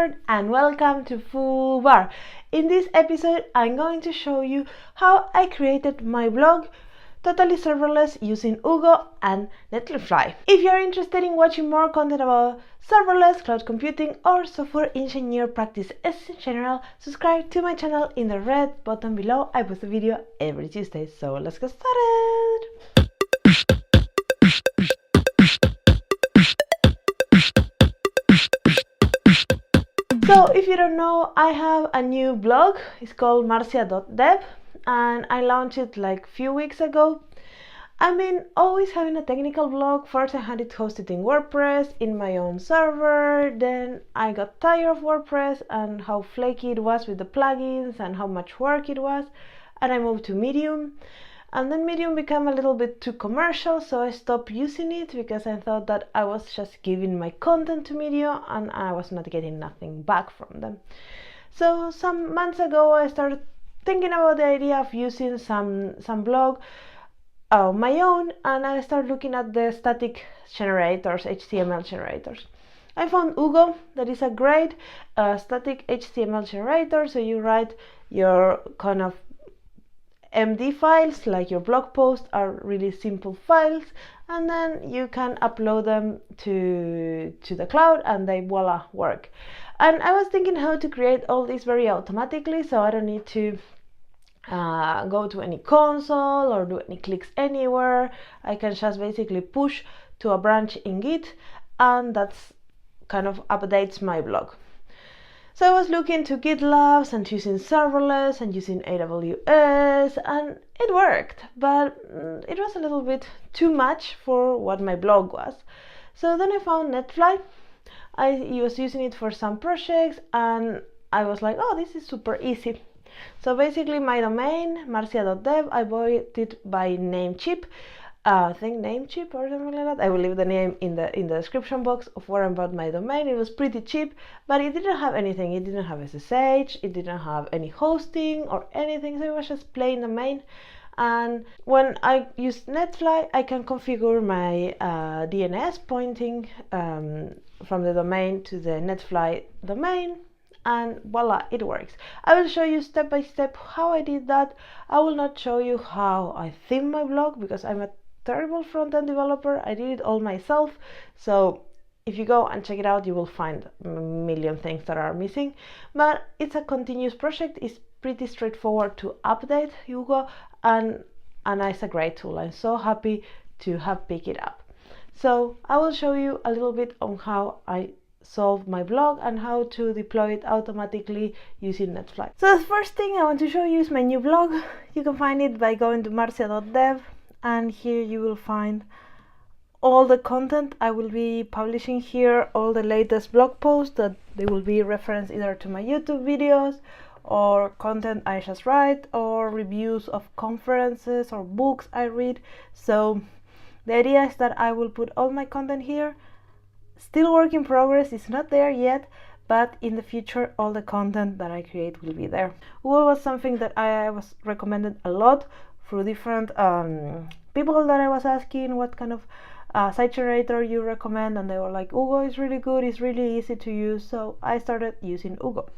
everyone, and welcome to FooBar. In this episode, I'm going to show you how I created my blog totally serverless using Hugo and Netlify. If you're interested in watching more content about serverless, cloud computing, or software engineer practice in general, subscribe to my channel in the red button below. I post a video every Tuesday, so let's get started. So if you don't know, I have a new blog. It's called marcia.dev and I launched it like a few weeks ago. I've been always having a technical blog. First I had it hosted in WordPress in my own server, then I got tired of WordPress and how flaky it was with the plugins and how much work it was, and I moved to Medium. And then Medium became a little bit too commercial, so I stopped using it because I thought that I was just giving my content to Medium and I was not getting nothing back from them. So some months ago I started thinking about the idea of using some blog of my own, and I started looking at the static generators, HTML generators. I found Hugo, that is a great static HTML generator. So you write your kind of MD files, like your blog posts are really simple files, and then you can upload them to the cloud and they voila work. And I was thinking how to create all this very automatically, so I don't need to go to any console or do any clicks anywhere. I can just basically push to a branch in Git, and that's kind of updates my blog. So I was looking to GitLabs and using serverless and using AWS, and it worked, but it was a little bit too much for what my blog was. So then I found Netlify. I was using it for some projects and I was like, oh, this is super easy. So basically my domain, marcia.dev, I bought it by Namecheap. I think Namecheap or something like that. I will leave the name in the description box of where I bought my domain. It was pretty cheap, but it didn't have anything. It didn't have SSH, it didn't have any hosting or anything, so it was just plain domain. And when I use Netlify, I can configure my DNS pointing from the domain to the Netlify domain, and voila, it works. I will show you step by step how I did that. I will not show you how I theme my blog because I'm a terrible front-end developer. I did it all myself, so if you go and check it out, you will find a million things that are missing. But it's a continuous project. It's pretty straightforward to update Hugo, and it's a great tool. I'm so happy to have picked it up. So I will show you a little bit on how I solve my blog and how to deploy it automatically using Netlify. So the first thing I want to show you is my new blog. You can find it by going to marcia.dev, and here you will find all the content I will be publishing here, all the latest blog posts that they will be referenced either to my YouTube videos or content I just write or reviews of conferences or books I read. So the idea is that I will put all my content here. Still work in progress, it's not there yet, but in the future all the content that I create will be there. Hugo was something that I was recommended a lot through different people that I was asking what kind of site generator you recommend, and they were like, Hugo is really good, it's really easy to use, so I started using Hugo.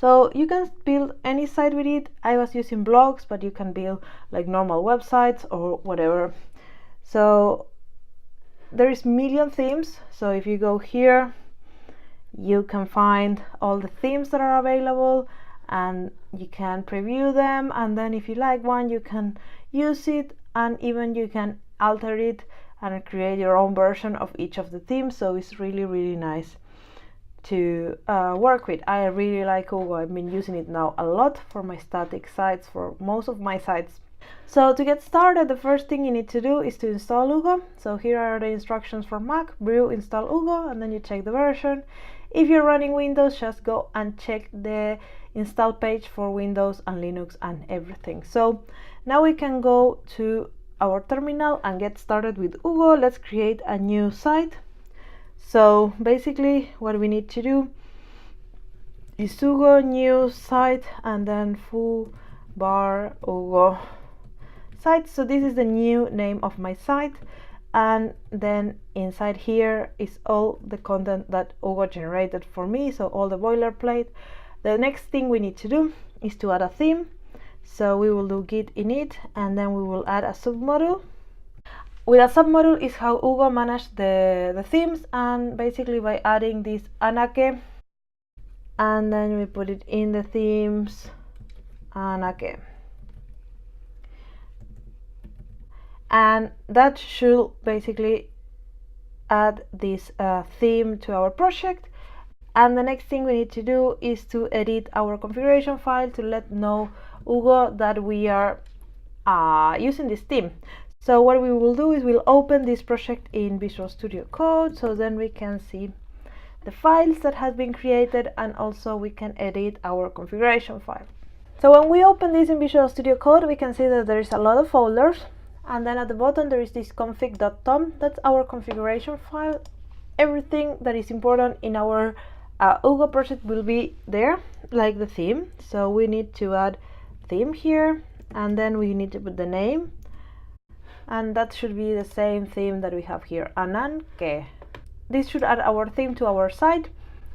So you can build any site with it. I was using blogs, but you can build like normal websites or whatever. So there is million themes, so if you go here you can find all the themes that are available and you can preview them, and then if you like one you can use it, and even you can alter it and create your own version of each of the themes. So it's really nice to work with. I really like Hugo. I've been using it now a lot for my static sites, for most of my sites. So to get started, the first thing you need to do is to install Hugo. So here are the instructions for Mac: brew, install Hugo, and then you check the version. If you're running Windows, just go and check the install page for Windows and Linux and everything. So now we can go to our terminal and get started with Hugo. Let's create a new site. So basically what we need to do is Hugo, new site, and then FooBar Hugo site. So this is the new name of my site, and then inside here is all the content that Hugo generated for me, so all the boilerplate. The next thing we need to do is to add a theme, so we will do git init, and then we will add a submodule. With a submodule is how Hugo managed the themes, and basically by adding this anake, and then we put it in the themes anake. And that should basically add this theme to our project. And the next thing we need to do is to edit our configuration file to let know Hugo that we are using this theme. So what we will do is we'll open this project in Visual Studio Code, so then we can see the files that have been created, and also we can edit our configuration file. So when we open this in Visual Studio Code, we can see that there is a lot of folders, and then at the bottom there is this config.tom. That's our configuration file. Everything that is important in our Hugo project will be there, like the theme. So we need to add theme here, and then we need to put the name, and that should be the same theme that we have here, Ananke. This should add our theme to our site.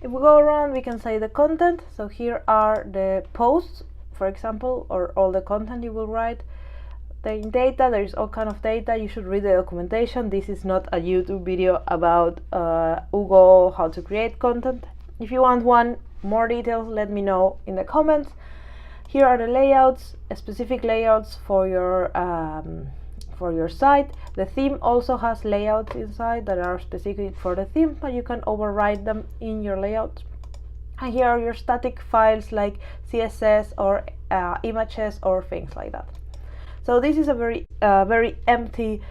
If we go around, we can say the content. So here are the posts, for example, or all the content you will write. In data, there is all kind of data. You should read the documentation. This is not a YouTube video about Hugo, how to create content. If you want more details, let me know in the comments. Here are the layouts, specific layouts for your site. The theme also has layouts inside that are specific for the theme, but you can override them in your layout. And here are your static files like CSS or images or things like that. So this is a very empty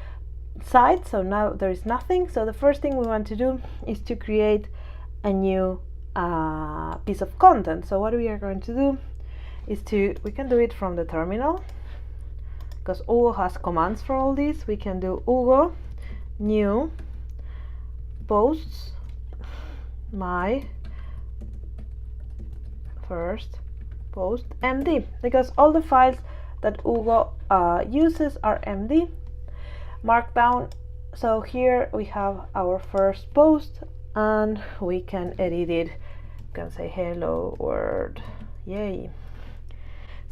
site, so now there is nothing. So the first thing we want to do is to create a new piece of content. So what we are going to do is we can do it from the terminal, because Hugo has commands for all this. We can do Hugo new posts my first post MD, because all the files that Hugo uses are MD markdown. So here we have our first post, and we can edit it. You can say hello world, yay.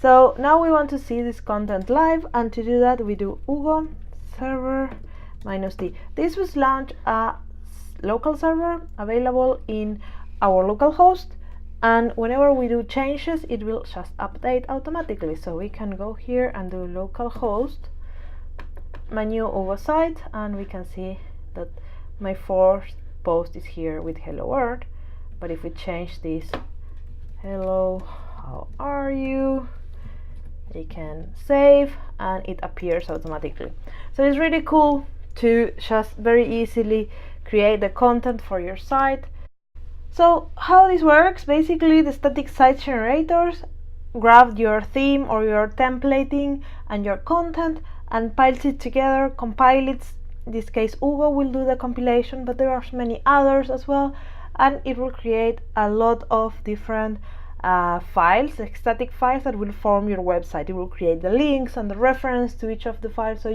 So now we want to see this content live, and to do that we do Hugo server -d. This was launched a local server available in our local host, and whenever we do changes it will just update automatically. So we can go here and do localhost my new Hugo site, and we can see that my first post is here with hello world. But if we change this, hello, how are you, you can save and it appears automatically. So it's really cool to just very easily create the content for your site. So how this works, basically the static site generators grab your theme or your templating and your content and piles it together, compile it. In this case Hugo will do the compilation, but there are many others as well, and it will create a lot of different files, static files that will form your website. It will create the links and the reference to each of the files, so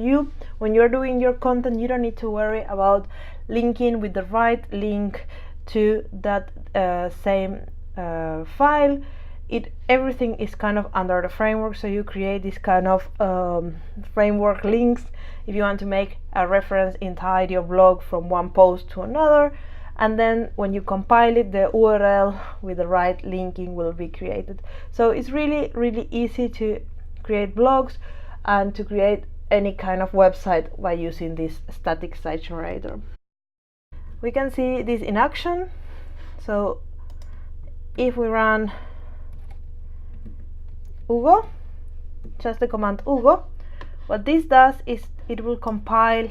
when you're doing your content, you don't need to worry about linking with the right link to that same file. Everything is kind of under the framework, so you create this kind of framework links if you want to make a reference inside your blog from one post to another, and then when you compile it, the URL with the right linking will be created. So it's really easy to create blogs and to create any kind of website by using this static site generator. We can see this in action. So if we run Hugo, just the command Hugo, what this does is it will compile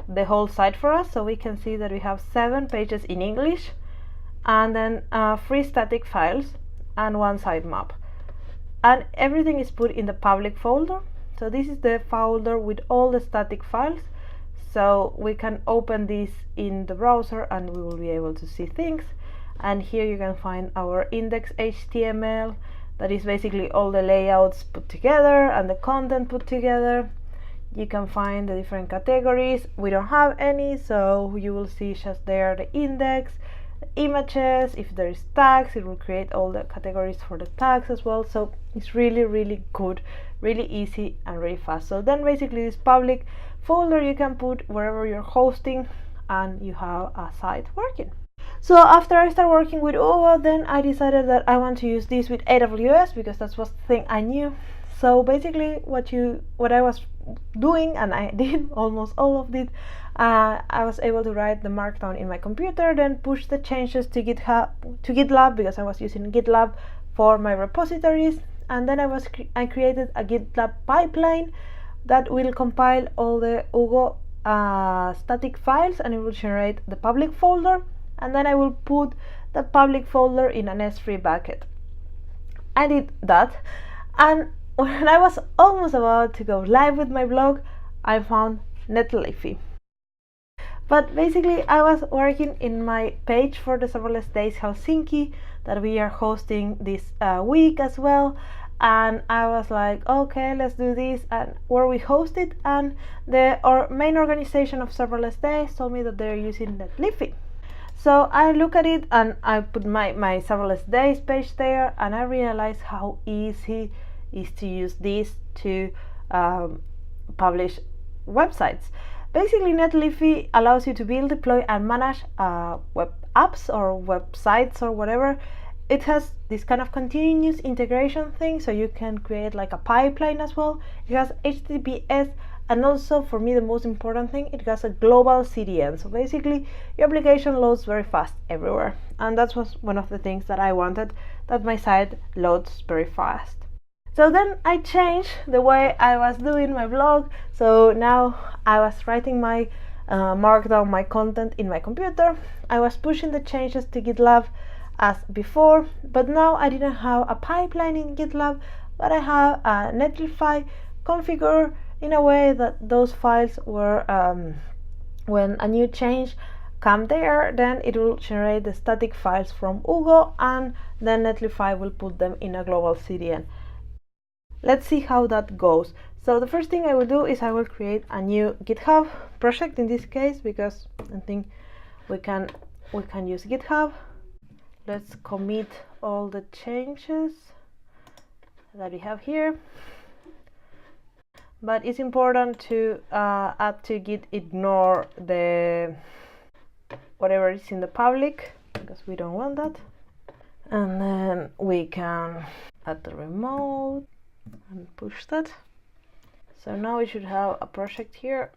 the whole site for us. So we can see that we have 7 pages in English, and then 3 static files and 1 sitemap, and everything is put in the public folder. So this is the folder with all the static files, so we can open this in the browser and we will be able to see things. And here you can find our index HTML, that is basically all the layouts put together and the content put together. you can find the different categories. We don't have any, so you will see just there the index, the images. If there is tags, it will create all the categories for the tags as well. So it's really good, really easy and really fast. So then basically this public folder you can put wherever you're hosting, and you have a site working. So after I started working with Hugo, then I decided that I want to use this with AWS because that was the thing I knew. So basically what I was doing, and I did almost all of it, I was able to write the markdown in my computer, then push the changes to GitLab because I was using GitLab for my repositories, and then I created a GitLab pipeline that will compile all the Hugo static files, and it will generate the public folder, and then I will put that public folder in an S3 bucket. I did that, and when I was almost about to go live with my blog, I found Netlify. But basically I was working in my page for the Serverless Days Helsinki that we are hosting this week as well, and I was like, okay, let's do this, and where we host it, and our main organization of Serverless Days told me that they're using Netlify. So I look at it and I put my Serverless Days page there, and I realized how easy it is to use this to publish websites. Basically, Netlify allows you to build, deploy, and manage web apps or websites or whatever. It has this kind of continuous integration thing, so you can create like a pipeline as well. It has HTTPS, and also for me the most important thing, it has a global CDN. So basically your application loads very fast everywhere, and that was one of the things that I wanted, that my site loads very fast. So then I changed the way I was doing my blog. So now I was writing my markdown, my content in my computer. I was pushing the changes to GitLab as before, but now I didn't have a pipeline in GitLab, but I have a Netlify configured in a way that those files were, when a new change come there, then it will generate the static files from Hugo, and then Netlify will put them in a global CDN. Let's see how that goes. So the first thing I will do is I will create a new GitHub project in this case, because I think we can use GitHub. Let's commit all the changes that we have here. But it's important to add to Git ignore the whatever is in the public, because we don't want that. And then we can add the remote and push that. So now we should have a project here,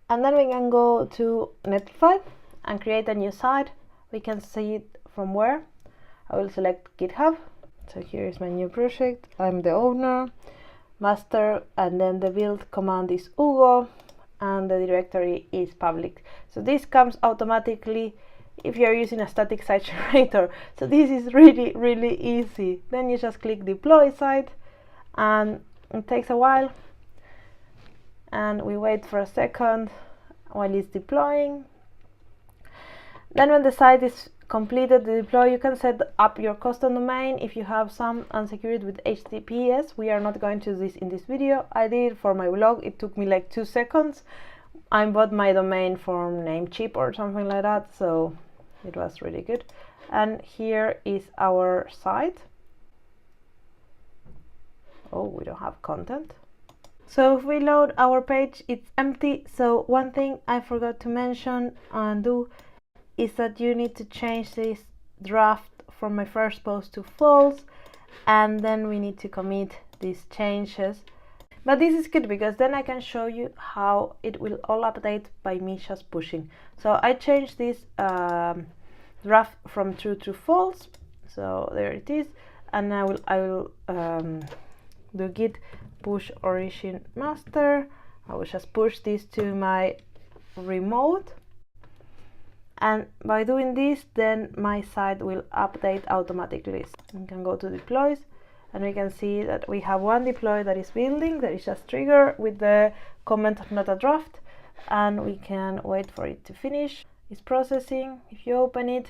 and then we can go to Netlify and create a new site. We can see it from where. I will select GitHub. So here is my new project. I'm the owner, master, and then the build command is Hugo, and the directory is public. So this comes automatically if you're using a static site generator. So this is really easy. Then you just click deploy site, and it takes a while, and we wait for a second while it's deploying. Then when the site is completed the deploy, you can set up your custom domain if you have some unsecured with HTTPS. We are not going to do this in this video. I did it for my blog. It took me like 2 seconds. I bought my domain from Namecheap or something like that, so it was really good. And here is our site. Oh, we don't have content. So if we load our page, it's empty. So one thing I forgot to mention and do is that you need to change this draft from my first post to false, and then we need to commit these changes. But this is good because then I can show you how it will all update by me just pushing. So I changed this draft from true to false. So there it is, and I will do git push origin master. I will just push this to my remote, and by doing this then my site will update automatically. We can go to deploys, and we can see that we have one deploy that is building, that is just triggered with the comment not a draft, and we can wait for it to finish. It's processing. If you open it,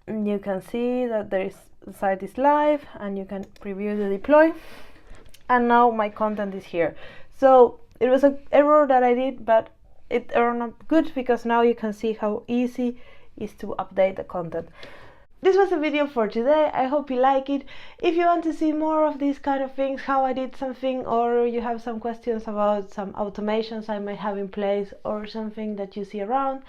you can see that the site is live, and you can preview the deploy, and now my content is here. So It was an error that I did, but it turned out good because now you can see how easy it is to update the content. This was the video for today. I hope you like it. If you want to see more of these kind of things, how I did something, or you have some questions about some automations I might have in place or something that you see around,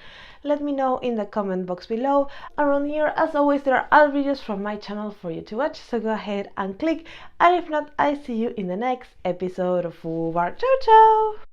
let me know in the comment box below. Around here, as always, there are other videos from my channel for you to watch, so go ahead and click. And if not, I see you in the next episode of FooBar. Ciao, ciao!